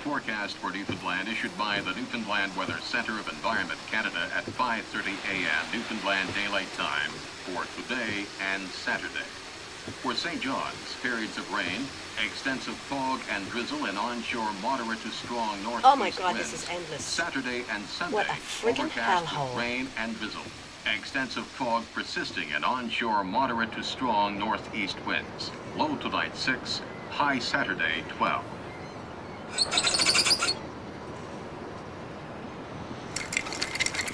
forecast for Newfoundland issued by the Newfoundland Weather Center of Environment Canada at 5:30 a.m. Newfoundland Daylight Time for today and Saturday. For St. John's, periods of rain, extensive fog and drizzle and onshore moderate to strong northeast Oh my God, winds. this is endless. Saturday and Sunday, What a friggin' overcast hellhole. with rain and drizzle. Extensive fog persisting and onshore moderate to strong northeast winds. Low tonight 6, high Saturday 12.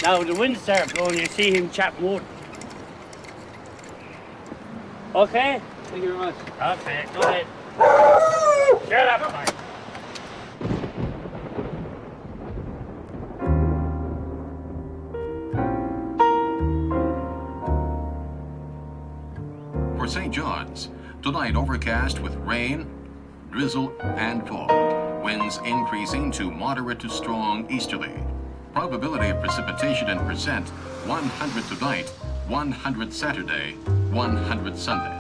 Now the wind starts blowing, you see him chopping wood. Okay? Thank you very much. Okay, go ahead. Shut up, Mike. For St. John's, tonight overcast with rain, drizzle, and fog. Winds increasing to moderate to strong easterly. Probability of precipitation in percent, 100 tonight, 100 Saturday, 100 Sunday.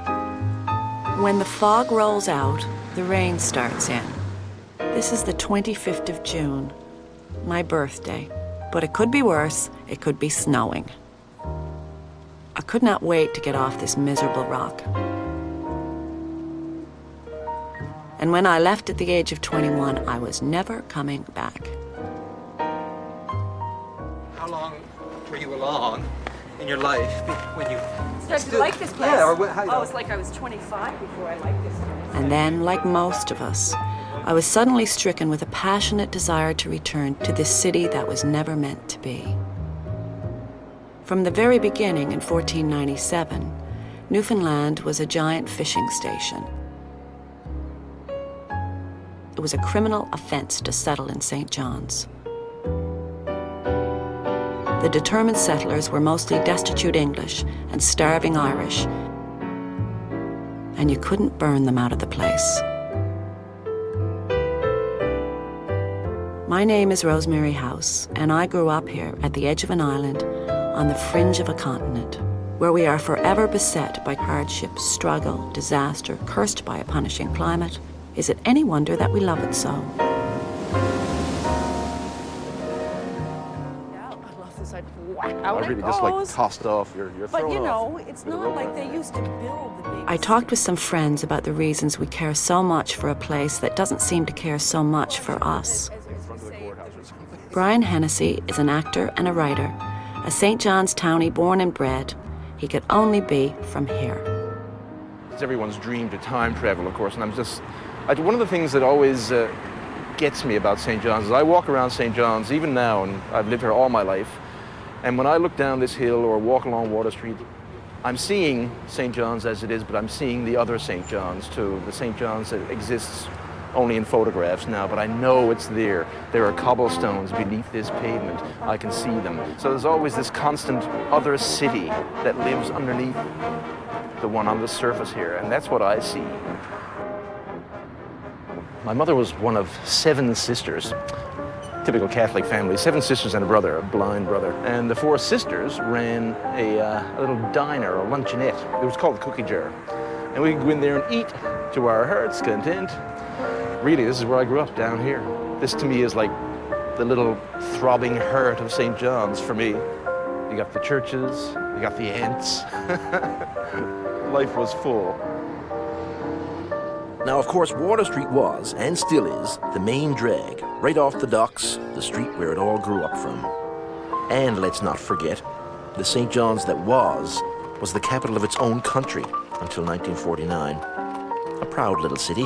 When the fog rolls out, the rain starts in. This is the 25th of June, my birthday. But it could be worse, it could be snowing. I could not wait to get off this miserable rock. And when I left at the age of 21, I was never coming back. How long were you along in your life when you Started to like this place. Yeah, or how, Oh, it's like I was 25 before I liked this place. And then, like most of us, I was suddenly stricken with a passionate desire to return to this city that was never meant to be. From the very beginning in 1497, Newfoundland was a giant fishing station. It was a criminal offense to settle in St. John's. The determined settlers were mostly destitute English and starving Irish, and you couldn't burn them out of the place. My name is Rosemary House, and I grew up here at the edge of an island on the fringe of a continent, where we are forever beset by hardship, struggle, disaster, cursed by a punishing climate. Is it any wonder that we love it so? Out really it just like goes. tossed off. You're But thrown you off know, it's with a not rope like around they you. used to build the big... I talked with some friends about the reasons we care so much for a place that doesn't seem to care so much for us. In front of the courthouse or something. Bryan Hennessey is an actor and a writer, a St. John's townie born and bred. He could only be from here. It's everyone's dream to time travel, of course, and one of the things that always gets me about St. John's is I walk around St. John's, even now, and I've lived here all my life, and when I look down this hill or walk along Water Street, I'm seeing St. John's as it is, but I'm seeing the other St. John's too, the St. John's that exists only in photographs now, but I know it's there. There are cobblestones beneath this pavement. I can see them. So there's always this constant other city that lives underneath the one on the surface here, and that's what I see. My mother was one of 7 sisters, typical Catholic family, 7 sisters and a brother, a blind brother. And the 4 sisters ran a little diner, a luncheonette. It was called the Cookie Jar. And we could go in there and eat to our heart's content. Really, this is where I grew up, down here. This to me is like the little throbbing heart of St. John's for me. You got the churches, you got the aunts. Life was full. Now, of course, Water Street was, and still is, the main drag, right off the docks, the street where it all grew up from. And let's not forget, the St. John's that was the capital of its own country until 1949. A proud little city.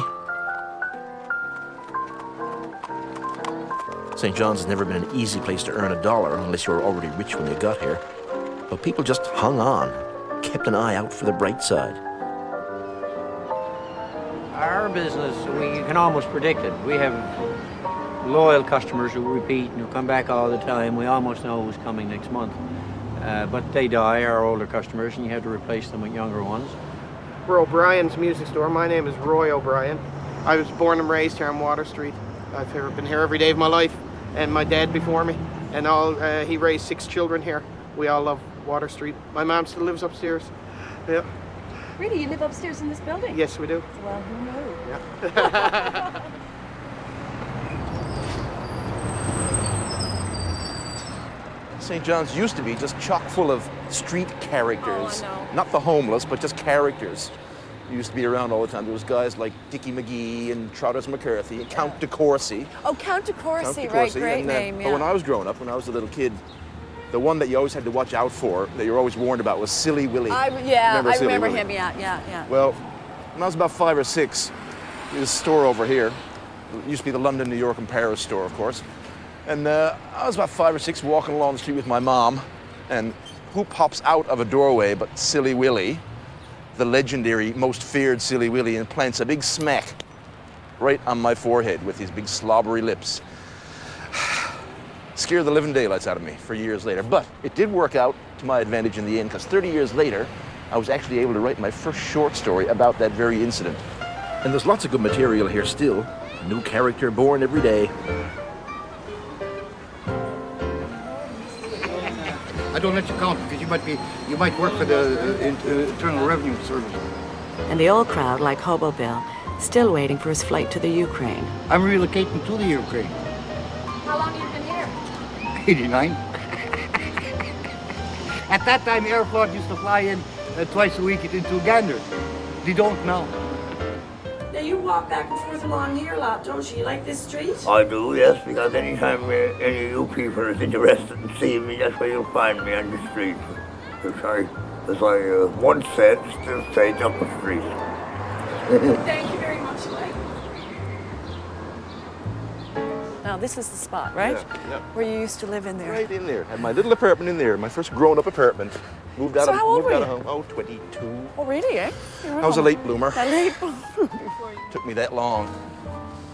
St. John's has never been an easy place to earn a dollar unless you were already rich when you got here. But people just hung on, kept an eye out for the bright side. Our business, you can almost predict it. We have loyal customers who repeat and who come back all the time. We almost know who's coming next month. But they die, our older customers, and you have to replace them with younger ones. We're O'Brien's Music Store. My name is Roy O'Brien. I was born and raised here on Water Street. I've been here every day of my life, and my dad before me. And he raised 6 children here. We all love Water Street. My mom still lives upstairs. Yeah. Really, you live upstairs in this building? Yes, we do. Well, who knew? Yeah. St. John's used to be just chock full of street characters. Oh, I know. Not the homeless, but just characters. Used to be around all the time. There was guys like Dickie McGee and Trotters McCarthy and Count de Courcy. Oh, Count de Courcy, Count de right? Courcy. Great And, name, But yeah. when I was growing up, when I was a little kid, the one that you always had to watch out for, that you were always warned about, was Silly Willy. I Silly remember Willy? him, yeah. Well, when I was about 5 or 6, there was a store over here. It used to be the London, New York, and Paris store, of course. And I was about 5 or 6 walking along the street with my mom, and who pops out of a doorway but Silly Willy, the legendary, most feared Silly Willy, and plants a big smack right on my forehead with his big slobbery lips. Scared the living daylights out of me for years later. But it did work out to my advantage in the end, because 30 years later, I was actually able to write my first short story about that very incident. And there's lots of good material here still. A new character born every day. I don't let you count because you might work for the Internal Revenue Service. And the old crowd, like Hobo Bill, still waiting for his flight to the Ukraine. I'm relocating to the Ukraine. How long have you been here? 89. At that time, Aeroflot used to fly in twice a week into Gander. They don't now. Now you walk back and forth along here a lot, don't you? You like this street? I do, yes, because anytime any of you people is interested in seeing me, that's where you'll find me on the street. As I once said, still say up the street. Thank you very much, Mike. Now, this is the spot, right? Yeah. Where you used to live in there. Right in there. Had my little apartment in there, my first grown-up apartment. Moved out So of how old moved out were of home. Oh, 22. Oh, really, eh? I was a late bloomer. A late bloomer. Took me that long.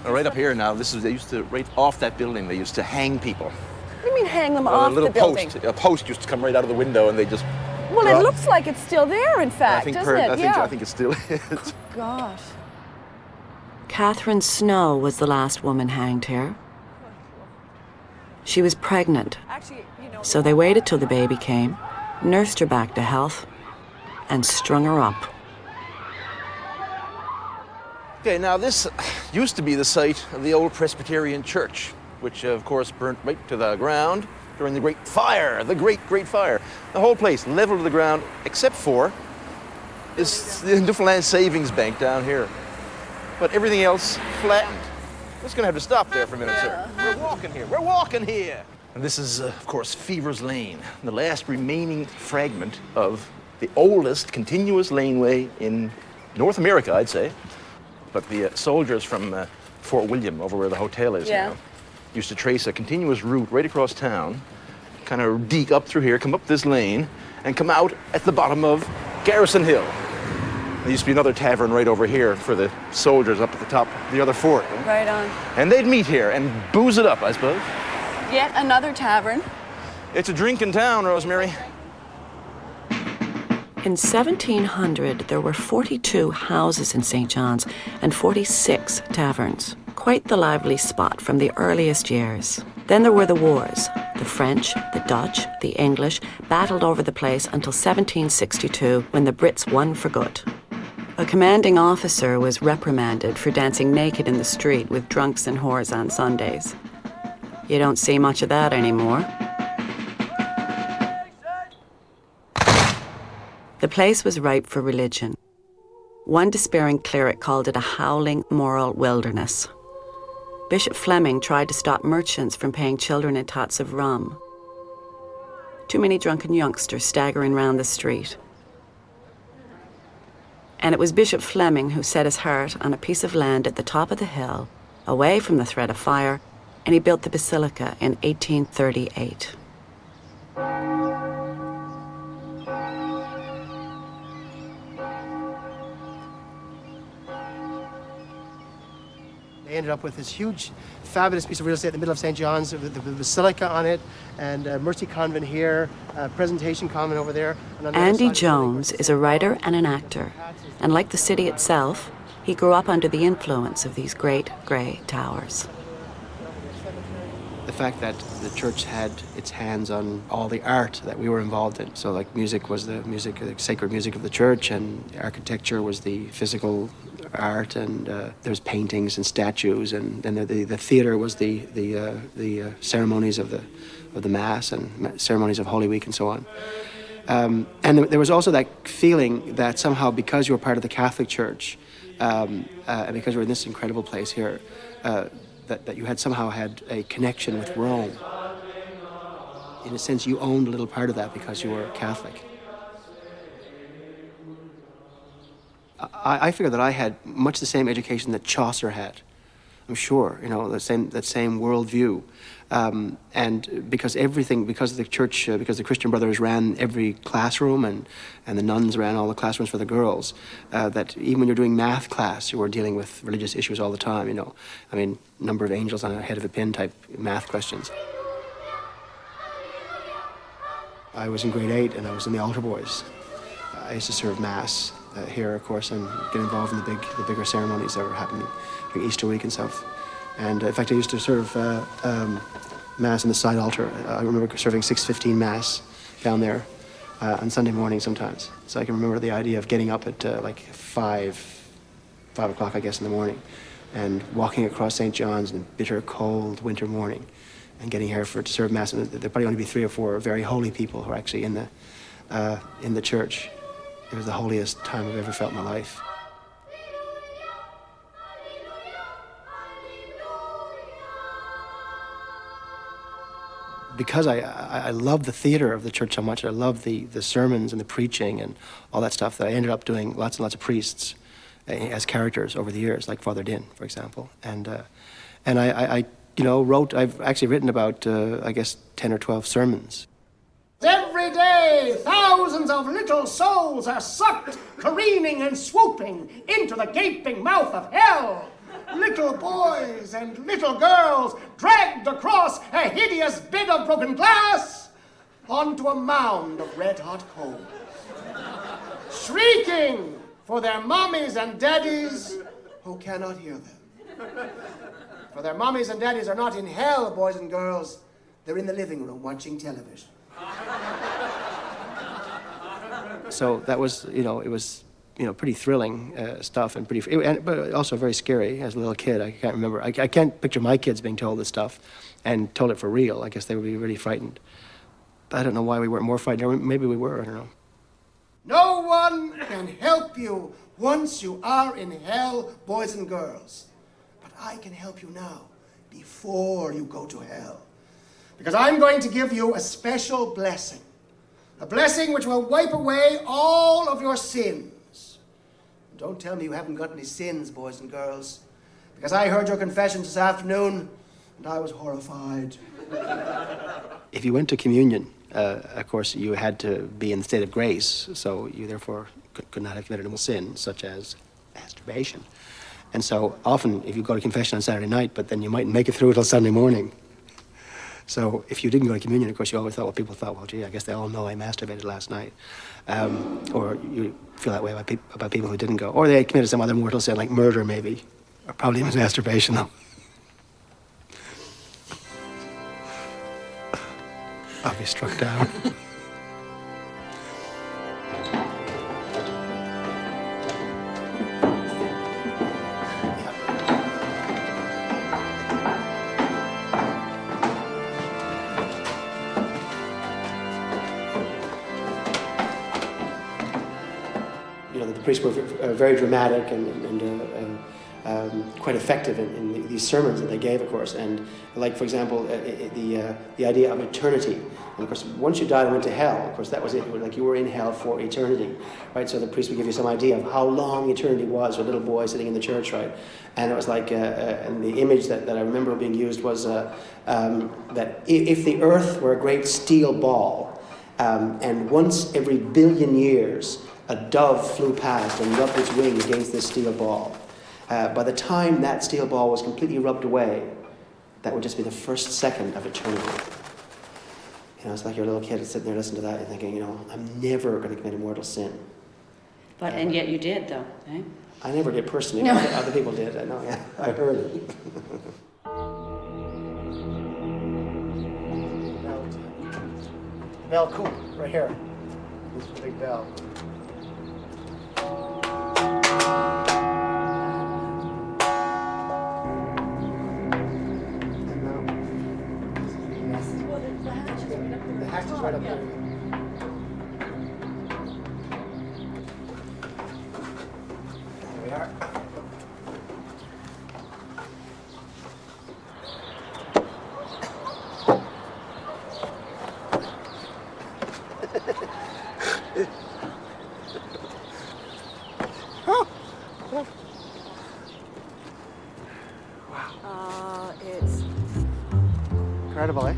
And right up here now, they used to, right off that building, they used to hang people. What do you mean hang them A off little the building? a post used to come right out of the window, and they just. Well, it looks like it's still there, in fact, doesn't it? I think it still is. Gosh. Catherine Snow was the last woman hanged here. She was pregnant, Actually, you know, so they waited till the baby came, nursed her back to health, and strung her up. Okay, now this used to be the site of the old Presbyterian church, which of course burnt right to the ground during the Great Fire, the Great Fire. The whole place leveled to the ground, except for this the Newfoundland Savings Bank down here. But everything else flattened. Just gonna have to stop there for a minute, sir. We're walking here. And this is, of course, Fever's Lane, the last remaining fragment of the oldest continuous laneway in North America, I'd say. But the soldiers from Fort William, over where the hotel is now, used to trace a continuous route right across town, kind of deke up through here, come up this lane, and come out at the bottom of Garrison Hill. There used to be another tavern right over here for the soldiers up at the top of the other fort. right on. And they'd meet here and booze it up, I suppose. Yet another tavern. It's a drinking town, Rosemary. In 1700, there were 42 houses in St. John's and 46 taverns. Quite the lively spot from the earliest years. Then there were the wars. The French, the Dutch, the English battled over the place until 1762, when the Brits won for good. A commanding officer was reprimanded for dancing naked in the street with drunks and whores on Sundays. You don't see much of that anymore. The place was ripe for religion. One despairing cleric called it a howling moral wilderness. Bishop Fleming tried to stop merchants from paying children in tots of rum. Too many drunken youngsters staggering round the street. And it was Bishop Fleming who set his heart on a piece of land at the top of the hill, away from the threat of fire, and he built the basilica in 1838. They ended up with this huge, fabulous piece of real estate in the middle of St. John's with the basilica on it, and Mercy Convent here, Presentation Convent over there. And on the other Andy side, Jones is a writer and an actor, and like the city itself, he grew up under the influence of these great grey towers. The fact that the church had its hands on all the art that we were involved in. So like music was the music, the sacred music of the church, and architecture was the physical art, and there's paintings and statues, and then the theater was the ceremonies of the Mass and ceremonies of Holy Week and so on. And there was also that feeling that somehow because you were part of the Catholic Church, and because you were in this incredible place here, that you had somehow had a connection with Rome. In a sense, you owned a little part of that because you were Catholic. I figure that I had much the same education that Chaucer had. I'm sure, you know, that same worldview. And because the church, because the Christian Brothers ran every classroom and the nuns ran all the classrooms for the girls, that even when you're doing math class, you were dealing with religious issues all the time, you know. I mean, number of angels on a head of a pin type math questions. I was in grade 8 and I was in the altar boys. I used to serve Mass here, of course, and get involved in the bigger ceremonies that were happening during Easter week and stuff. And in fact, I used to serve Mass in the side altar. I remember serving 6:15 Mass down there on Sunday morning sometimes. So I can remember the idea of getting up at like 5 o'clock, I guess, in the morning, and walking across St. John's in a bitter, cold winter morning, and getting here to serve Mass. And there'd probably only be 3 or 4 very holy people who are actually in the church. It was the holiest time I've ever felt in my life. Because I love the theater of the church so much, I love the sermons and the preaching and all that stuff, that I ended up doing lots and lots of priests as characters over the years, like Father Din, for example. And I I've actually written about, I guess, 10 or 12 sermons. Every day, thousands of little souls are sucked, careening and swooping into the gaping mouth of hell. Little boys and little girls dragged across a hideous bit of broken glass onto a mound of red-hot coal, shrieking for their mommies and daddies who cannot hear them. For their mommies and daddies are not in hell, boys and girls. They're in the living room watching television. So that was, it was, pretty thrilling stuff, and but also very scary as a little kid. I can't remember. I can't picture my kids being told this stuff and told it for real. I guess they would be really frightened. But I don't know why we weren't more frightened. Or maybe we were, I don't know. No one can help you once you are in hell, boys and girls. But I can help you now, before you go to hell. Because I'm going to give you a special blessing. A blessing which will wipe away all of your sins. And don't tell me you haven't got any sins, boys and girls. Because I heard your confessions this afternoon, and I was horrified. If you went to communion, of course, you had to be in the state of grace, so you therefore could not have committed a sin, such as masturbation. And so often, if you go to confession on Saturday night, but then you mightn't make it through until Sunday morning. So if you didn't go to communion, of course, you always thought, well, people thought, well, gee, I guess they all know I masturbated last night. Or you feel that way about people who didn't go. Or they committed some other mortal sin, like murder, maybe. Or probably even masturbation, though. I'll be struck down. The priests were very dramatic and quite effective in these sermons that they gave, of course. And like, for example, the idea of eternity. And of course, once you died and went to hell, of course, that was it. Like you were in hell for eternity, right? So the priest would give you some idea of how long eternity was for a little boy sitting in the church, right? And it was like, and the image that I remember being used was that if the earth were a great steel ball, and once every billion years, a dove flew past and rubbed its wing against this steel ball. By the time that steel ball was completely rubbed away, that would just be the first second of eternity. It's like your little kid is sitting there listening to that and thinking, I'm never going to commit a mortal sin. But, and yet you did, though, eh? I never did personally. No. Other people did. I know, yeah. I heard it. Bell Coop, right here. This is a big bell. right up there. There we are. It's Incredible, eh?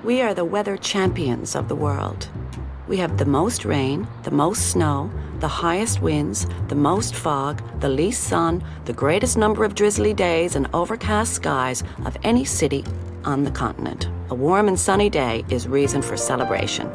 We are the weather champions of the world. We have the most rain, the most snow, the highest winds, the most fog, the least sun, the greatest number of drizzly days and overcast skies of any city on the continent. A warm and sunny day is reason for celebration.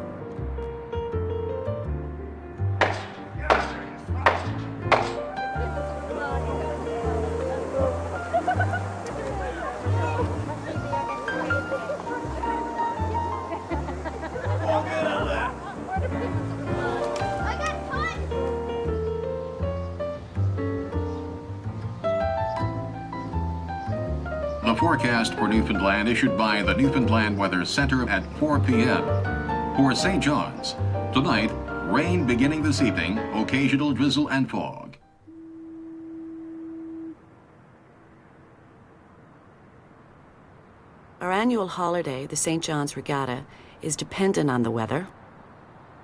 The forecast for Newfoundland issued by the Newfoundland Weather Center at 4 p.m. For St. John's, tonight, rain beginning this evening, occasional drizzle and fog. Our annual holiday, the St. John's Regatta, is dependent on the weather.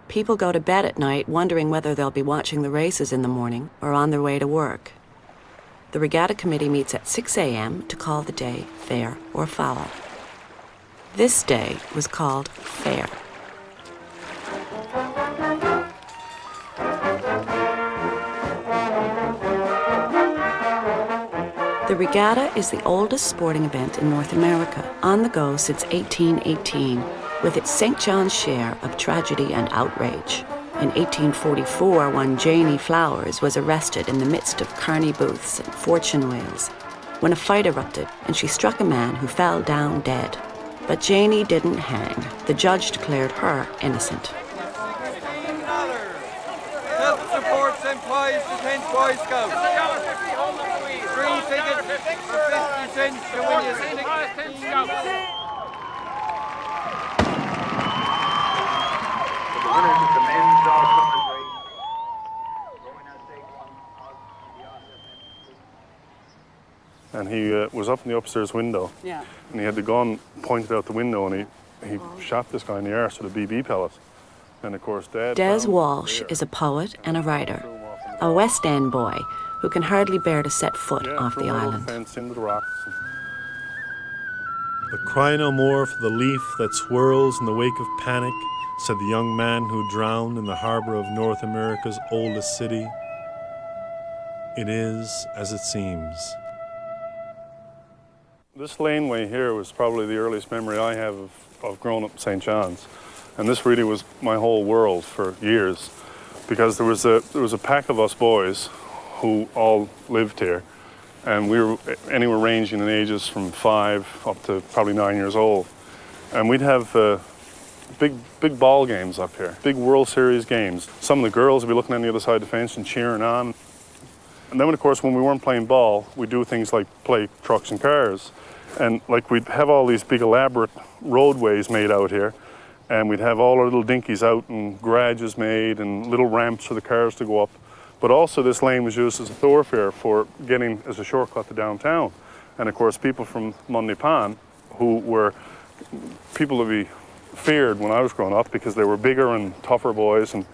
People go to bed at night wondering whether they'll be watching the races in the morning or on their way to work. The Regatta Committee meets at 6 a.m. to call the day fair or foul. This day was called fair. The regatta is the oldest sporting event in North America, on the go since 1818, with its St. John's share of tragedy and outrage. In 1844, one Janie Flowers was arrested in the midst of carny booths and fortune wheels when a fight erupted and she struck a man who fell down dead. But Janie didn't hang. The judge declared her innocent. Help supports employees to 10 Boy Scouts. 3 tickets for 50 cents to win your ticket. The winners of the men's dog cutters race, going as they won and he was up in the upstairs window. Yeah. And he had the gun pointed out the window, and he shot this guy in the arse with a BB pellet. And of course, Des Walsh is a poet and a writer, a West End boy who can hardly bear to set foot off the island. Into the rocks. But cry no more for the leaf that swirls in the wake of panic, said the young man who drowned in the harbor of North America's oldest city. It is as it seems. This laneway here was probably the earliest memory I have of growing up in St. John's. And this really was my whole world for years, because there was a pack of us boys who all lived here, and we were anywhere ranging in ages from 5 up to probably 9 years old. And we'd have big ball games up here, big World Series games. Some of the girls would be looking on the other side of the fence and cheering on. And then, of course, when we weren't playing ball, we'd do things like play trucks and cars. And like we'd have all these big elaborate roadways made out here, and we'd have all our little dinkies out and garages made and little ramps for the cars to go up. But also this lane was used as a thoroughfare for getting as a shortcut to downtown. And of course, people from Mundy Pond, who were people to be feared when I was growing up, because they were bigger and tougher boys, and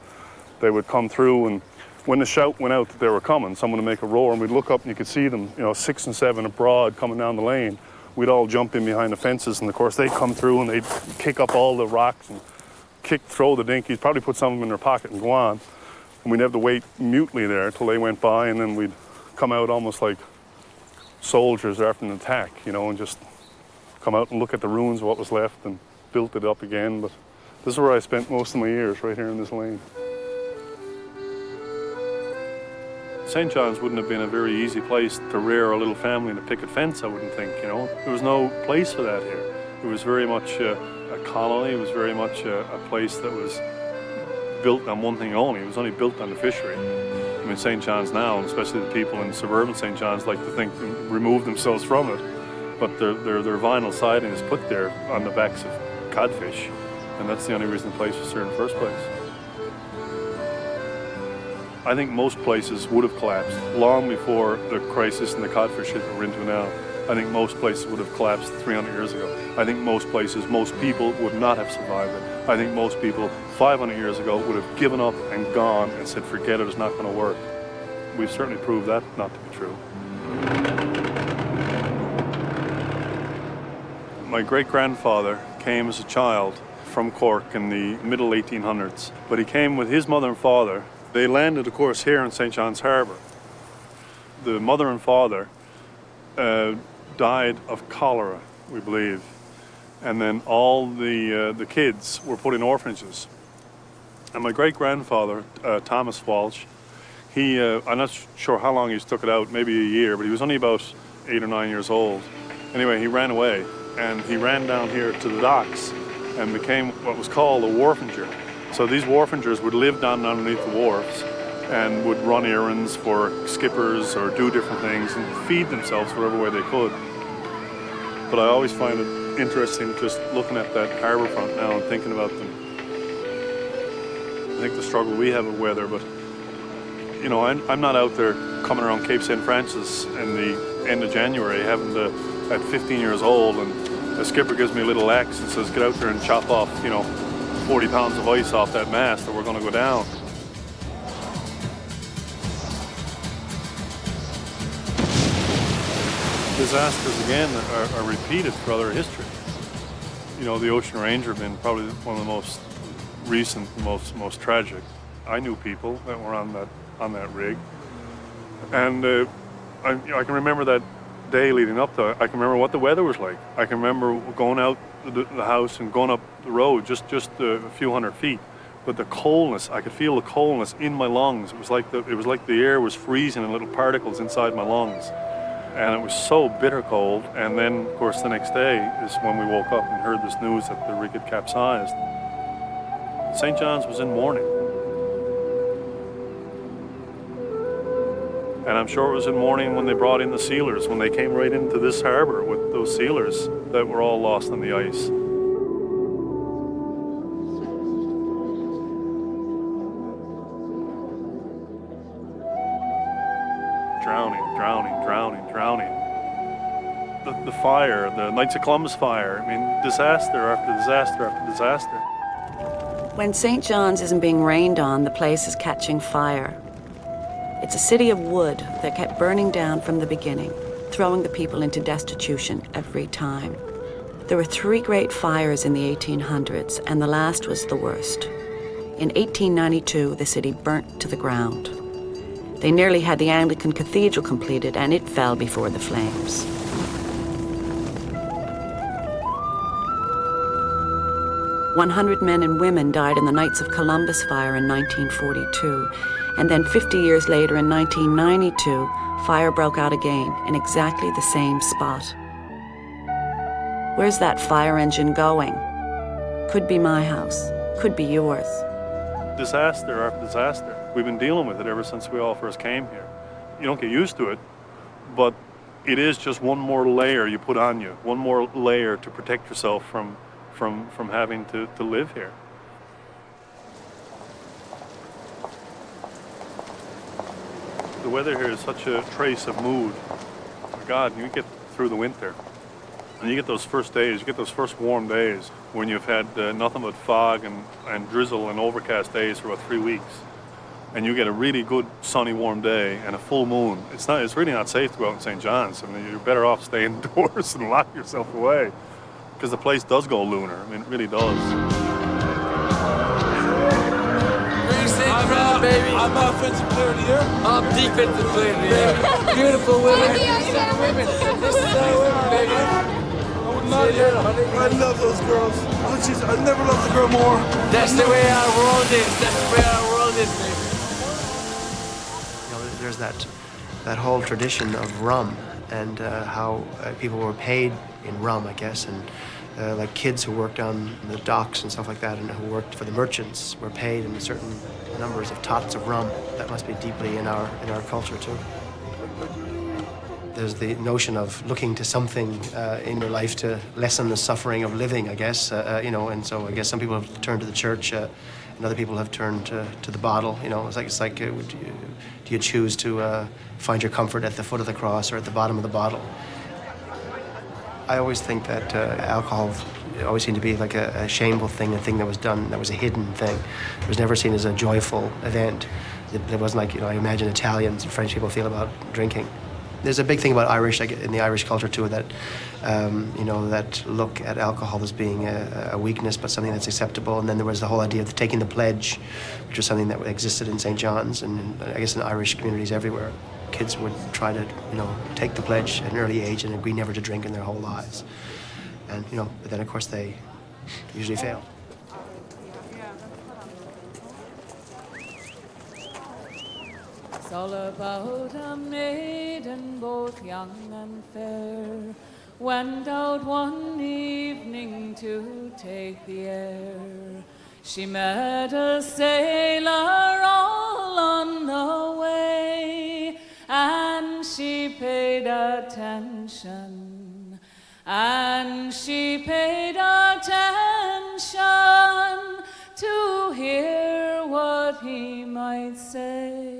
they would come through, and when the shout went out that they were coming, someone would make a roar, and we'd look up and you could see them, 6 and 7 abroad coming down the lane. We'd all jump in behind the fences, and of course they'd come through and they'd kick up all the rocks and throw the dinkies, probably put some of them in their pocket and go on. And we'd have to wait mutely there till they went by, and then we'd come out almost like soldiers after an attack, and just come out and look at the ruins of what was left and built it up again. But this is where I spent most of my years, right here in this lane. St. John's wouldn't have been a very easy place to rear a little family in a picket fence, I wouldn't think, There was no place for that here. It was very much a colony. It was very much a place that was built on one thing only. It was only built on the fishery. I mean, St. John's now, and especially the people in suburban St. John's, like to think remove themselves from it. But their vinyl siding is put there on the backs of codfish, and that's the only reason the place was there in the first place. I think most places would have collapsed long before the crisis and the codfish that we're into now. I think most places would have collapsed 300 years ago. I think most places, most people would not have survived it. I think most people 500 years ago would have given up and gone and said, forget it, it's not going to work. We've certainly proved that not to be true. My great-grandfather came as a child from Cork in the middle 1800s, but he came with his mother and father. They landed, of course, here in St. John's Harbour. The mother and father died of cholera, we believe, and then all the kids were put in orphanages. And my great-grandfather, Thomas Walsh, I'm not sure how long he's took it out, maybe a year, but he was only about 8 or 9 years old. Anyway, he ran away, and he ran down here to the docks and became what was called a wharfinger. So these wharfingers would live down underneath the wharfs and would run errands for skippers or do different things and feed themselves whatever way they could. But I always find it interesting just looking at that harbour front now and thinking about them. I think the struggle we have with weather, but you know, I'm not out there coming around Cape St. Francis in the end of January having to, at 15 years old, and the skipper gives me a little axe and says, get out there and chop off, 40 pounds of ice off that mast or we're going to go down. Disasters, again, are repeated throughout our history. The Ocean Ranger being probably one of the most recent, most tragic. I knew people that were on that rig, and I can remember that day leading up to it. I can remember what the weather was like. I can remember going out the house and going up the road just a few hundred feet. But the coldness, I could feel the coldness in my lungs. It was like the air was freezing in little particles inside my lungs. And it was so bitter cold. And then, of course, the next day is when we woke up and heard this news that the rig had capsized. St. John's was in mourning. And I'm sure it was in mourning when they brought in the sealers, when they came right into this harbour with those sealers that were all lost in the ice. Drowning. The fire, the Knights of Columbus fire, disaster after disaster after disaster. When St. John's isn't being rained on, the place is catching fire. It's a city of wood that kept burning down from the beginning, throwing the people into destitution every time. There were 3 great fires in the 1800s, and the last was the worst. In 1892, the city burnt to the ground. They nearly had the Anglican Cathedral completed, and it fell before the flames. "100 men and women died in the Knights of Columbus fire in 1942, and then 50 years later in 1992, fire broke out again in exactly the same spot. Where's that fire engine going? Could be my house, could be yours. Disaster after disaster. We've been dealing with it ever since we all first came here. You don't get used to it, but it is just one more layer you put on you, one more layer to protect yourself from having to live here. The weather here is such a trace of mood. Oh God, you get through the winter, and you get those first days, you get those first warm days when you've had nothing but fog and drizzle and overcast days for about 3 weeks. And you get a really good sunny warm day and a full moon. It's really not safe to go out in St. John's. You're better off staying indoors and lock yourself away, because the place does go lunar. It really does. I'm offensive player of the year. I'm defensive player of the year. Beautiful women. This is our women, baby. I love those girls. Oh, jeez, I never loved a girl more. That's the way our world is. That's the way our world is, baby. There's that whole tradition of rum and how people were paid in rum, I guess, and like kids who worked on the docks and stuff like that, and who worked for the merchants, were paid in certain numbers of tots of rum. That must be deeply in our culture too. There's the notion of looking to something in your life to lessen the suffering of living, I guess, and so I guess some people have turned to the church, and other people have turned to the bottle. It's like do you choose to find your comfort at the foot of the cross or at the bottom of the bottle? I always think that alcohol always seemed to be like a shameful thing, a thing that was done, that was a hidden thing. It was never seen as a joyful event. It wasn't like, I imagine Italians and French people feel about drinking. There's a big thing about Irish, in the Irish culture too, that, that look at alcohol as being a weakness, but something that's acceptable. And then there was the whole idea of taking the pledge, which was something that existed in St. John's and I guess in Irish communities everywhere. Kids would try to, take the pledge at an early age and agree never to drink in their whole lives. And, but then of course they usually fail. It's all about a maiden, both young and fair, went out one evening to take the air. She met a sailor all on the way, and she paid attention, and she paid attention to hear what he might say.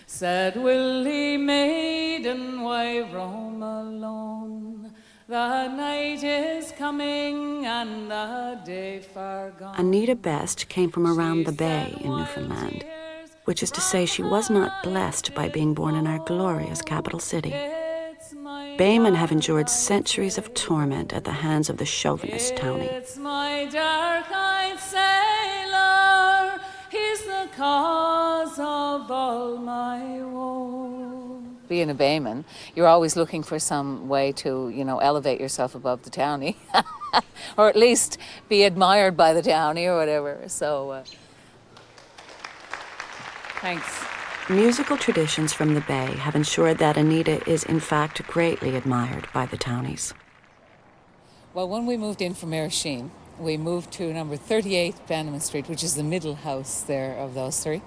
Said, Willie, maiden, why roam alone? The night is coming and the day far gone. Anita Best came from around the bay in Newfoundland, which is to say she was not blessed by being born in our glorious capital city. Baymen have endured centuries of torment at the hands of the chauvinist townie. It's my dark-eyed sailor, he's the cause of all my woe. Being a Bayman, you're always looking for some way to, elevate yourself above the townie, or at least be admired by the townie or whatever. So, thanks. Musical traditions from the Bay have ensured that Anita is in fact greatly admired by the townies. Well, when we moved in from Erisheen, we moved to number 38 Bannerman Street, which is the middle house there of those three.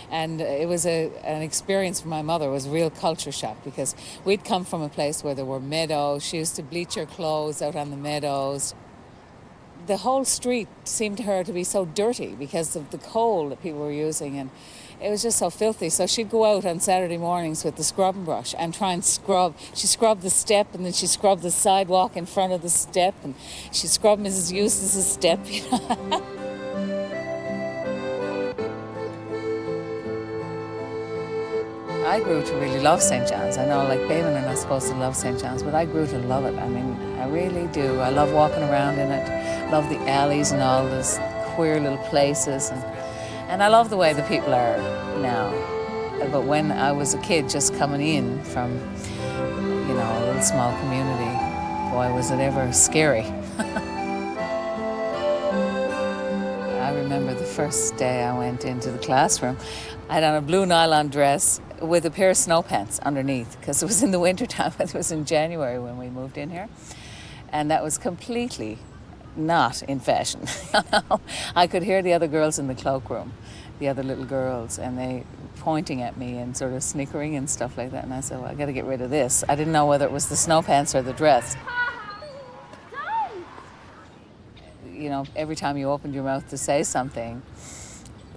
And it was an experience for my mother. It was a real culture shock because we'd come from a place where there were meadows. She used to bleach her clothes out on the meadows. The whole street seemed to her to be so dirty because of the coal that people were using, and it was just so filthy. So she'd go out on Saturday mornings with the scrubbing brush and try and scrub. She scrubbed the step, and then she scrubbed the sidewalk in front of the step, and she scrubbed Mrs. Eustace's step, I grew to really love St. John's. I know, like, Baymen are not supposed to love St. John's, but I grew to love it. I mean, I really do. I love walking around in it. Love the alleys and all those queer little places. And I love the way the people are now. But when I was a kid just coming in from, a little small community, boy, was it ever scary. I remember the first day I went into the classroom, I had on a blue nylon dress with a pair of snow pants underneath, because it was in the wintertime, it was in January when we moved in here. And that was completely not in fashion. I could hear the other girls in the cloakroom, the other little girls, and they pointing at me and sort of snickering and stuff like that. And I said, well, I got to get rid of this. I didn't know whether it was the snow pants or the dress. Every time you opened your mouth to say something,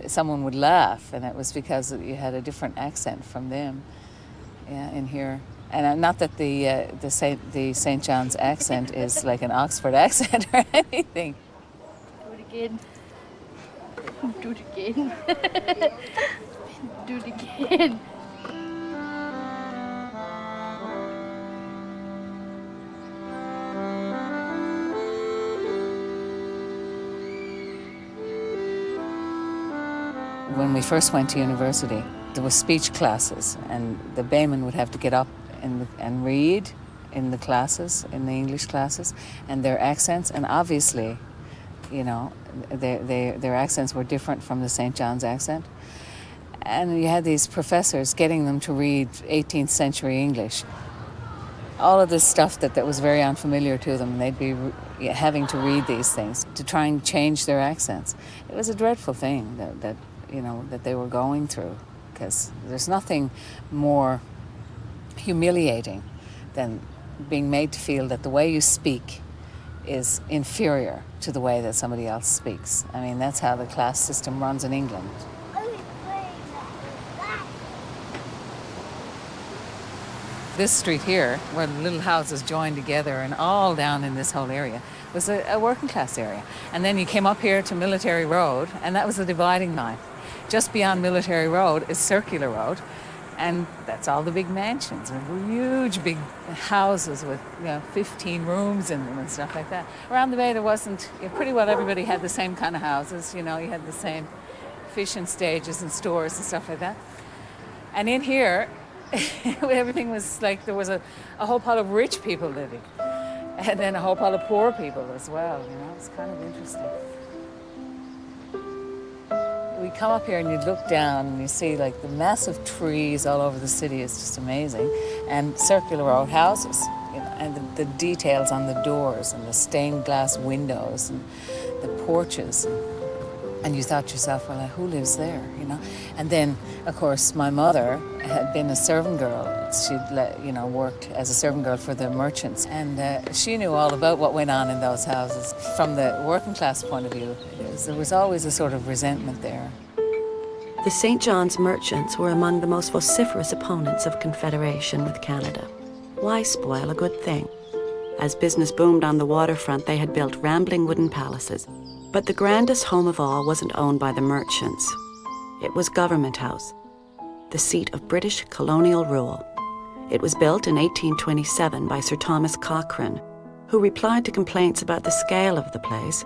someone would laugh, and it was because you had a different accent from them. In here. And not that the St. John's accent is like an Oxford accent or anything. Do it again. Do it again. Do it again. When we first went to university, there were speech classes, and the Baymen would have to get up and read in the classes, in the English classes, and their accents, and obviously, their accents were different from the St. John's accent. And you had these professors getting them to read 18th century English. all of this stuff that was very unfamiliar to them, and they'd be having to read these things to try and change their accents. It was a dreadful thing that they were going through, because there's nothing more humiliating than being made to feel that the way you speak is inferior to the way that somebody else speaks. I mean, that's how the class system runs in England. This street here, where the little houses joined together and all down in this whole area, was a working class area. And then you came up here to Military Road, and that was the dividing line. Just beyond Military Road is Circular Road, and that's all the big mansions, and huge big houses with 15 rooms in them and stuff like that. Around the bay there wasn't, pretty well everybody had the same kind of houses, you had the same fishing stages and stores and stuff like that. And in here, everything was like there was a whole pile of rich people living, and then a whole pile of poor people as well, It's kind of interesting. We come up here and you look down and you see like the massive trees all over the city. It's just amazing. And Circular Road houses, and the details on the doors and the stained glass windows and the porches. And you thought to yourself, well, who lives there, And then, of course, my mother had been a servant girl. She'd, worked as a servant girl for the merchants. And she knew all about what went on in those houses. From the working class point of view, there was always a sort of resentment there. The St. John's merchants were among the most vociferous opponents of Confederation with Canada. Why spoil a good thing? As business boomed on the waterfront, they had built rambling wooden palaces. But the grandest home of all wasn't owned by the merchants. It was Government House, the seat of British colonial rule. It was built in 1827 by Sir Thomas Cochrane, who replied to complaints about the scale of the place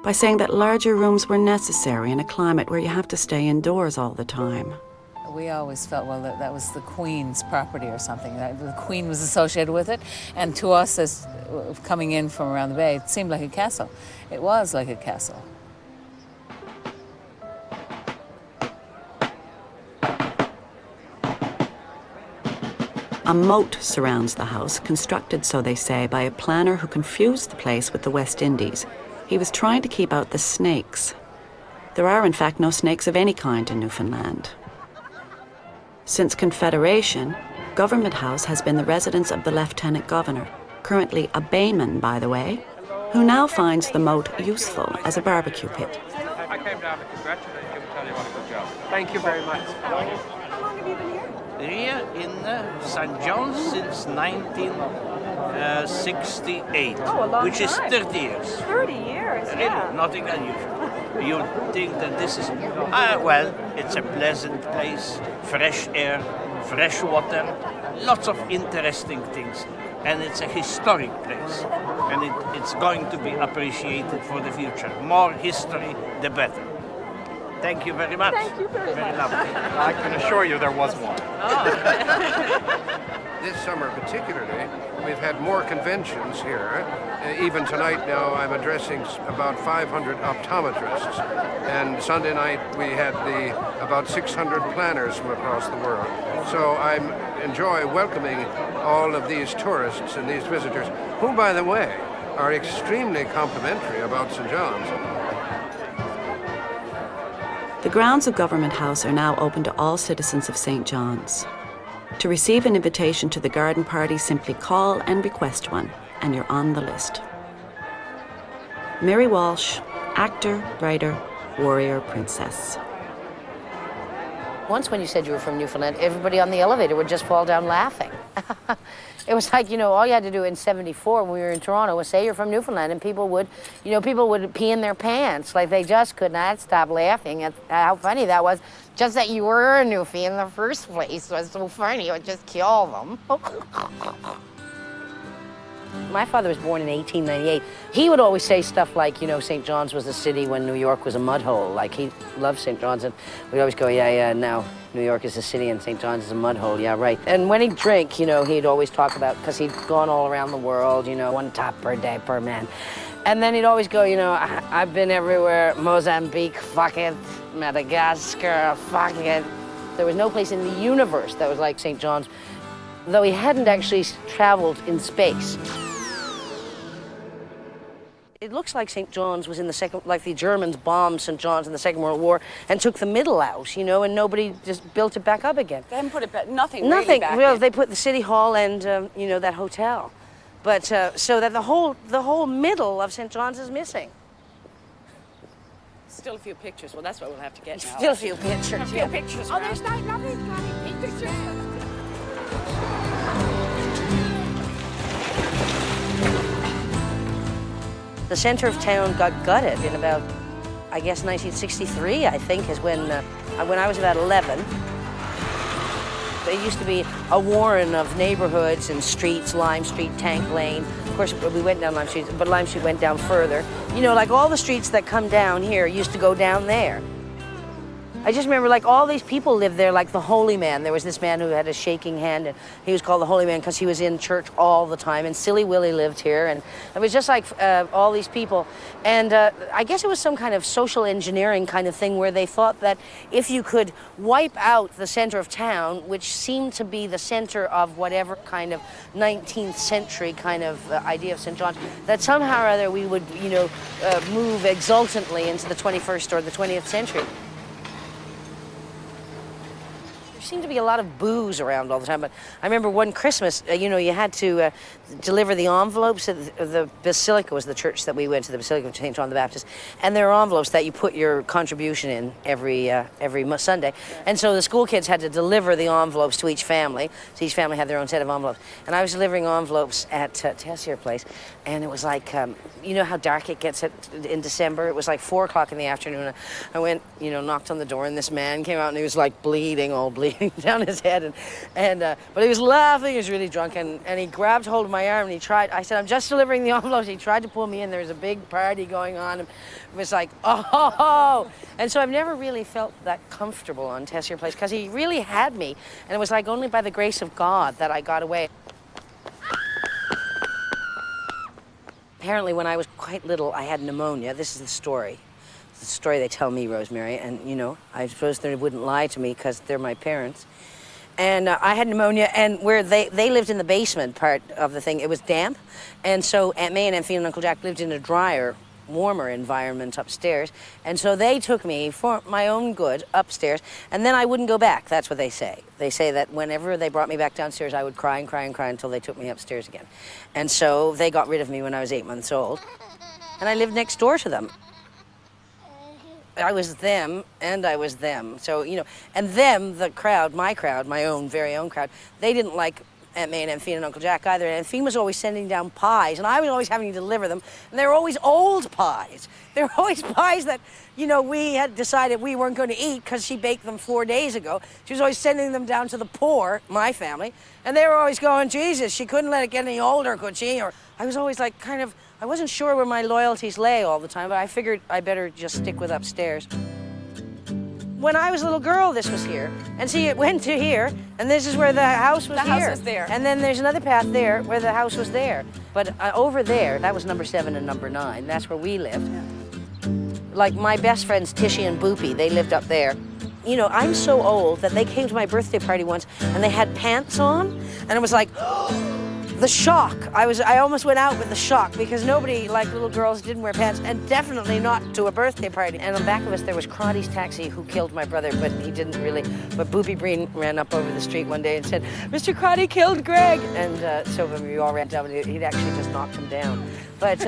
by saying that larger rooms were necessary in a climate where you have to stay indoors all the time. We always felt, well, that was the Queen's property or something. The Queen was associated with it, and to us, as coming in from around the bay, it seemed like a castle. It was like a castle. A moat surrounds the house, constructed, so they say, by a planner who confused the place with the West Indies. He was trying to keep out the snakes. There are, in fact, no snakes of any kind in Newfoundland. Since Confederation, Government House has been the residence of the Lieutenant Governor, currently a bayman, by the way, who now finds the moat useful as a barbecue pit. I came down to congratulate you and tell you what a good job. Thank you very much. How long have you been here? Here in St. John's since 1968, Oh, a long which is time. 30 years. 30 years, yeah. Nothing unusual. You think that this is, well, it's a pleasant place, fresh air, fresh water, lots of interesting things. And it's a historic place. And it's going to be appreciated for the future. More history, the better. Thank you very much. Thank you very much. lovely. I can assure you there was one. This summer particularly, we've had more conventions here. Even tonight now I'm addressing about 500 optometrists. And Sunday night we had about 600 planners from across the world. So I enjoy welcoming all of these tourists and these visitors, who, by the way, are extremely complimentary about St. John's. The grounds of Government House are now open to all citizens of St. John's. To receive an invitation to the garden party, simply call and request one, and you're on the list. Mary Walsh, actor, writer, warrior, princess. Once when you said you were from Newfoundland, everybody on the elevator would just fall down laughing. It was like, all you had to do in '74 when we were in Toronto was say you're from Newfoundland, and people would pee in their pants. Like, they just could not stop laughing at how funny that was. Just that you were a Newfie in the first place was so funny, it would just kill them. My father was born in 1898. He would always say stuff like, St. John's was a city when New York was a mud hole. Like, he loved St. John's, and we'd always go, yeah, now New York is a city and St. John's is a mud hole, yeah, right. And when he'd drink, he'd always talk about, because he'd gone all around the world, one top per day per man. And then he'd always go, I've been everywhere, Mozambique, fuck it, Madagascar, fuck it. There was no place in the universe that was like St. John's. though he hadn't actually traveled in space. It looks like St. John's was in the second, like the Germans bombed St. John's in the Second World War and took the middle out, you know, and nobody just built it back up again. They haven't put it back, nothing Nothing. really back Well, in. they put the city hall and you know, that hotel, but so that the whole middle of St. John's is missing. Still a few pictures. Well, that's what we'll have to get now. Still a few pictures. A few pictures. Oh, there's not lovely pictures. The center of town got gutted in about, I guess, 1963, I think, is when I was about 11. There used to be a warren of neighborhoods and streets, Lime Street, Tank Lane. Of course, we went down Lime Street, but Lime Street went down further. You know, like all the streets that come down here used to go down there. I just remember, like, all these people lived there, like the Holy Man. There was this man who had a shaking hand, and he was called the Holy Man because he was in church all the time. And Silly Willie lived here, and it was just like all these people. And I guess it was some kind of social engineering kind of thing where they thought that if you could wipe out the center of town, which seemed to be the center of whatever kind of 19th century kind of idea of St. John's, that somehow or other we would, you know, move exultantly into the 21st or the 20th century. There seemed to be a lot of booze around all the time, but I remember one Christmas, you know, you had to deliver the envelopes. The Basilica was the church that we went to, the Basilica of St. John the Baptist, and there are envelopes that you put your contribution in every Sunday. And so the school kids had to deliver the envelopes to each family, so each family had their own set of envelopes. And I was delivering envelopes at Tessier Place, and it was like, you know how dark it gets in December? It was like 4 o'clock in the afternoon. I went, you know, knocked on the door, and this man came out, and he was like bleeding down his head, but he was laughing. He was really drunk, and he grabbed hold of my arm, and he tried. I said, "I'm just delivering the envelopes." He tried to pull me in. There was a big party going on, and it was like, oh. And so I've never really felt that comfortable on Tessier Place because he really had me, and it was like only by the grace of God that I got away. Apparently, when I was quite little, I had pneumonia. This is the story. It's the story they tell me, Rosemary, and, you know, I suppose they wouldn't lie to me because they're my parents. And I had pneumonia, and where they lived in the basement part of the thing, it was damp. And so Aunt May and Aunt Fee and Uncle Jack lived in a drier, warmer environment upstairs. And so they took me, for my own good, upstairs, and then I wouldn't go back. That's what they say. They say that whenever they brought me back downstairs, I would cry and cry and cry until they took me upstairs again. And so they got rid of me when I was 8 months old. And I lived next door to them. I was them, and I was them. So, you know, and them, the crowd, my own, very own crowd, they didn't like Aunt May and Aunt Fee and Uncle Jack either. And Aunt Fee was always sending down pies, and I was always having to deliver them. And they were always old pies. They were always pies that, you know, we had decided we weren't going to eat because she baked them 4 days ago. She was always sending them down to the poor, my family, and they were always going, Jesus, she couldn't let it get any older, could she? Or I was always like kind of, I wasn't sure where my loyalties lay all the time, but I figured I better just stick with upstairs. When I was a little girl, this was here. And see, it went to here, and this is where the house was here. The house was there. And then there's another path there where the house was there. But over there, that was number 7 and number 9. That's where we lived. Like my best friends, Tishy and Boopy, they lived up there. You know, I'm so old that they came to my birthday party once, and they had pants on, and it was like, the shock. I almost went out with the shock because nobody, like little girls, didn't wear pants, and definitely not to a birthday party. And on the back of us, there was Crotty's taxi who killed my brother, but he didn't really. But Boopy Breen ran up over the street one day and said, "Mr. Crotty killed Greg." And so when we all ran down, he'd actually just knocked him down. But,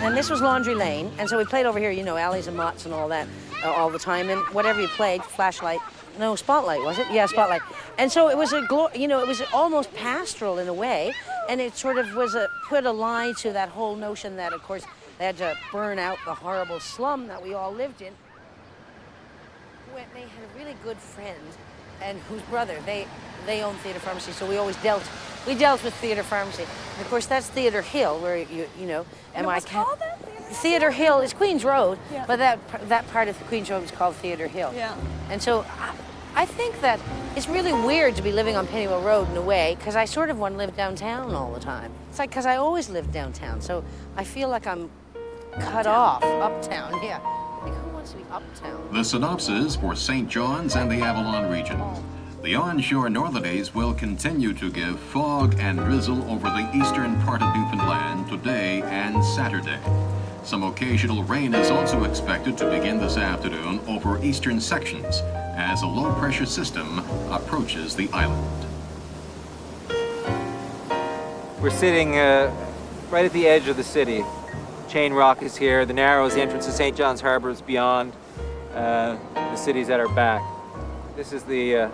and this was Laundry Lane, and so we played over here, you know, alleys and mots and all that all the time, and whatever you played, Flashlight. No, Spotlight, was it? Yeah, Spotlight. And so it was you know, it was almost pastoral in a way, and it sort of was put a lie to that whole notion that, of course, they had to burn out the horrible slum that we all lived in. They had a really good friend, and whose brother, they owned Theatre Pharmacy, so we always dealt with Theatre Pharmacy. And of course, that's Theatre Hill, where you know, and what's called that? Theatre Hill is Queen's Road, yeah. But that part of the Queen's Road is called Theatre Hill. Yeah. And so I think that it's really weird to be living on Pennywell Road in a way, because I sort of want to live downtown all the time. It's like, because I always lived downtown, so I feel like I'm cut off, uptown, yeah. Like, who wants to be uptown? The synopsis for St. John's and the Avalon region. The onshore northerlies will continue to give fog and drizzle over the eastern part of Newfoundland today and Saturday. Some occasional rain is also expected to begin this afternoon over eastern sections as a low-pressure system approaches the island. We're sitting right at the edge of the city. Chain Rock is here, the Narrows, the entrance to St. John's Harbour is beyond. The city's at our back. This is the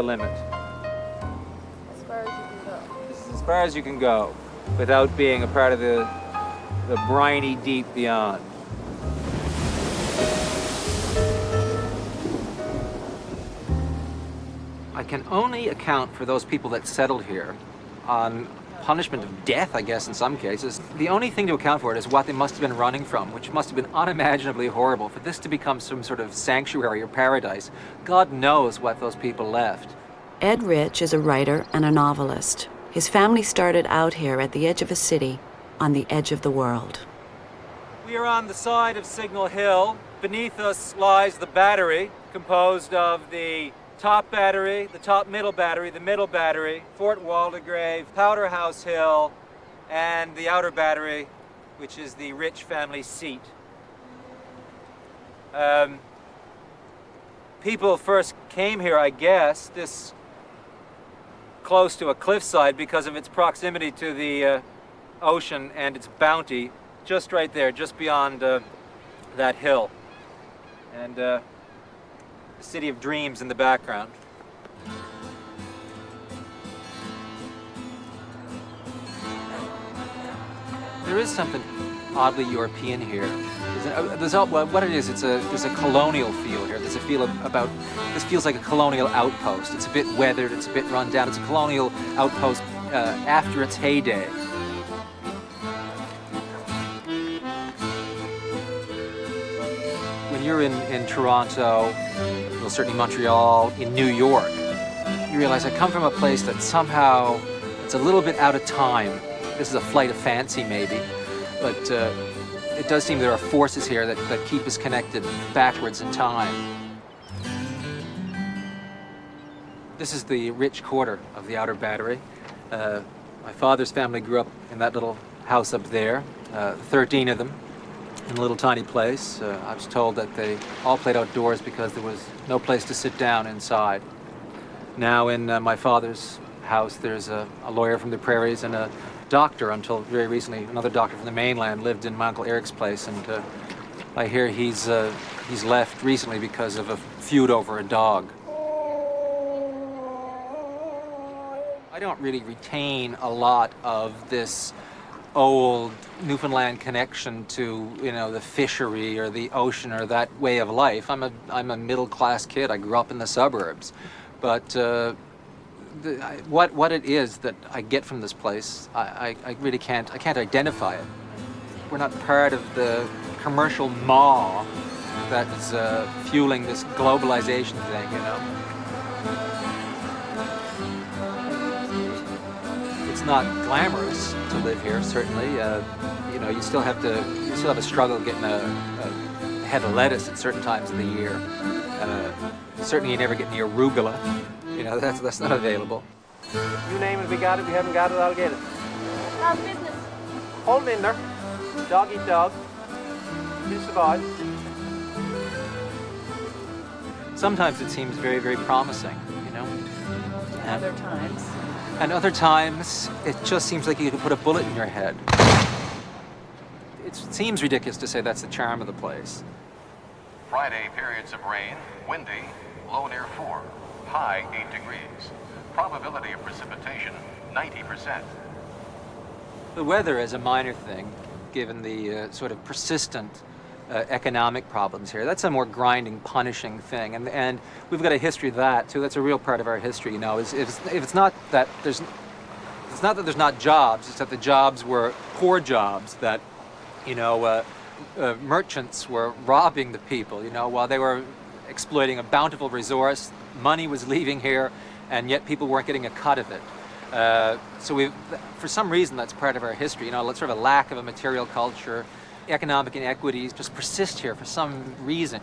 limit. As far as you can go. This is as far as you can go without being a part of the briny deep beyond. I can only account for those people that settled here on punishment of death, I guess, in some cases. The only thing to account for it is what they must have been running from, which must have been unimaginably horrible. For this to become some sort of sanctuary or paradise, God knows what those people left. Ed Riche is a writer and a novelist. His family started out here at the edge of a city, on the edge of the world. We are on the side of Signal Hill. Beneath us lies the battery, composed of the top battery, the top middle battery, the middle battery, Fort Waldegrave, Powder House Hill, and the outer battery, which is the Riche family seat. People first came here, I guess, this close to a cliffside because of its proximity to the ocean and its bounty, just right there, just beyond that hill. And the City of Dreams in the background. There is something oddly European here. What it is, there's a colonial feel here. There's a feel about, this feels like a colonial outpost. It's a bit weathered, it's a bit run down. It's a colonial outpost after its heyday. When you're in Toronto, well, certainly Montreal, in New York, you realize I come from a place that somehow, it's a little bit out of time. This is a flight of fancy, maybe, but it does seem there are forces here that keep us connected backwards in time. This is the Riche quarter of the Outer Battery. My father's family grew up in that little house up there, 13 of them, in a little tiny place. I was told that they all played outdoors because there was no place to sit down inside. Now in my father's house, there's a lawyer from the prairies and a doctor, until very recently, another doctor from the mainland lived in my Uncle Eric's place, and I hear he's left recently because of a feud over a dog. I don't really retain a lot of this old Newfoundland connection to, you know, the fishery or the ocean or that way of life. I'm a middle-class kid. I grew up in the suburbs, but what it is that I get from this place, I really can't identify it. We're not part of the commercial maw that is fueling this globalization thing, you know. It's not glamorous to live here, certainly. You know, you still have a struggle getting a head of lettuce at certain times of the year. Certainly, you never get near arugula. You know, that's not available. You name it, we got it. We haven't got it, I'll get it. How's business? Hold in there. Dog eat dog. You survive. Sometimes it seems very, very promising, you know. And other times, it just seems like you could put a bullet in your head. It seems ridiculous to say that's the charm of the place. Friday, periods of rain, windy, low near 4, high 8 degrees. Probability of precipitation, 90%. The weather is a minor thing, given the sort of persistent economic problems here. That's a more grinding, punishing thing, and we've got a history of that too. That's a real part of our history, you know. If it's not that there's not jobs, it's that the jobs were poor jobs, that, you know, merchants were robbing the people, you know, while they were exploiting a bountiful resource. Money was leaving here, and yet people weren't getting a cut of it. So for some reason, that's part of our history, you know, sort of a lack of a material culture. Economic inequities just persist here for some reason.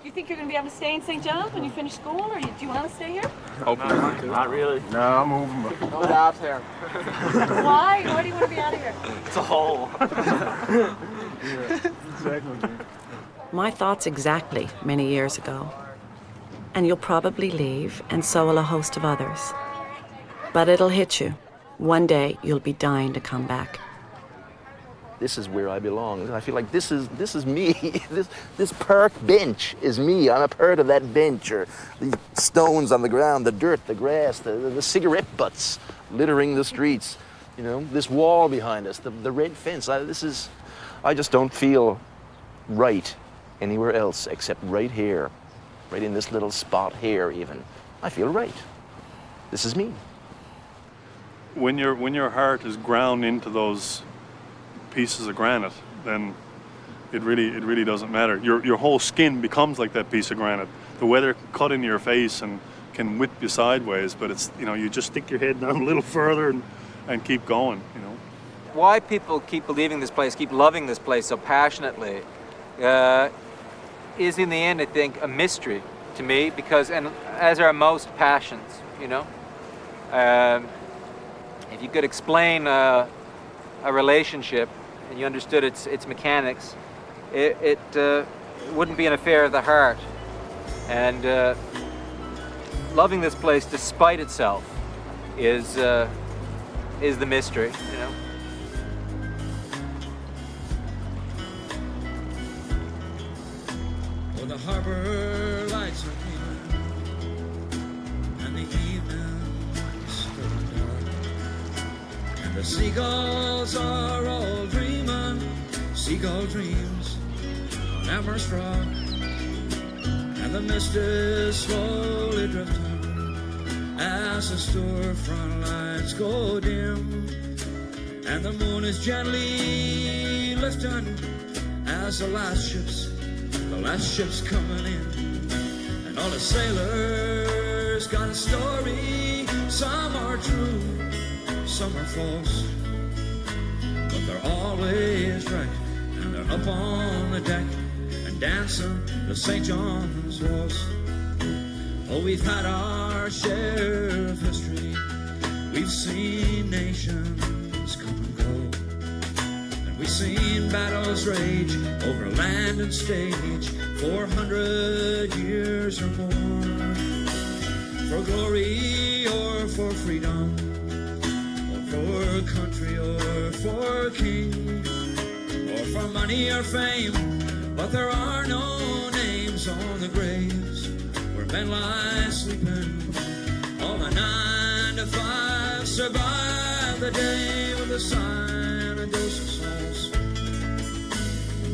You think you're going to be able to stay in St. John's when you finish school, or do you want to stay here? Hopefully. Not really. No, I'm moving. No jobs here. Why? Why do you want to be out of here? It's a hole. Yeah, exactly. My thoughts exactly many years ago. And you'll probably leave, and so will a host of others. But it'll hit you. One day, you'll be dying to come back. This is where I belong. I feel like this is me. this park bench is me. I'm a part of that bench, or these stones on the ground, the dirt, the grass, the cigarette butts littering the streets. You know, this wall behind us, the red fence. I just don't feel right anywhere else except right here, right in this little spot here. Even I feel right. This is me. When your heart is ground into those pieces of granite, then it really doesn't matter. Your whole skin becomes like that piece of granite. The weather can cut into your face and can whip you sideways, but it's, you know, you just stick your head down a little further and keep going, you know. Why people keep believing this place, keep loving this place so passionately, is in the end, I think, a mystery to me, because, and as are most passions, you know. If you could explain a relationship and you understood its mechanics, it wouldn't be an affair of the heart. And loving this place despite itself is the mystery, you know. Well, the harbor lights are gleaming, and the evening's still dark, and the seagulls are all dreaming seagull dreams on Amherst Rock, and the mist is slowly drifting as the storefront lights go dim, and the moon is gently lifting as the last ship's coming in, and all the sailors got a story. Some are true, some are false, but they're always right, and they're up on the deck and dancing the St. John's waltz. Oh, we've had our share of history. We've seen nations come and go, and we've seen battles rage over land and stage 400 years or more, for glory or for freedom, or for country or for king, or for money or fame. But there are no names on the graves where men lie sleeping. All the 9 to 5 survive the day with a sign and dose of sauce.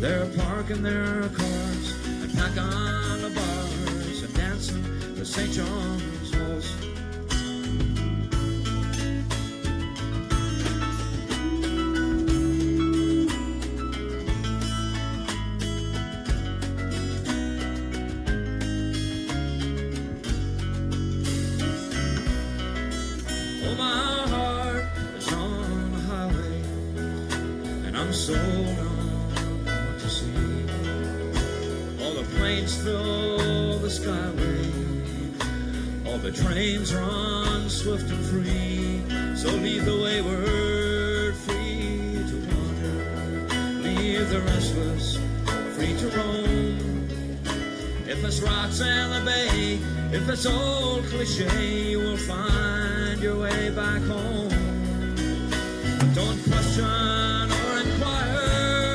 They're parking their cars and pack on the bars and dancing the St. John's waltz. Oh, my heart is on the highway, and I'm sold on what to see. All the planes fill the skyway, all the trains run swift and free. So leave the wayward free to wander, leave the restless free to roam. If it's rocks and the bay, if it's old cliche, you will find your way back home. Don't question or inquire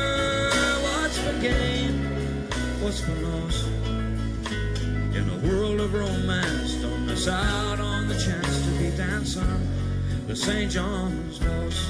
what's been gained, what's been lost. In a world of romance, don't miss out on the chance to be dancing the St. John's waltz.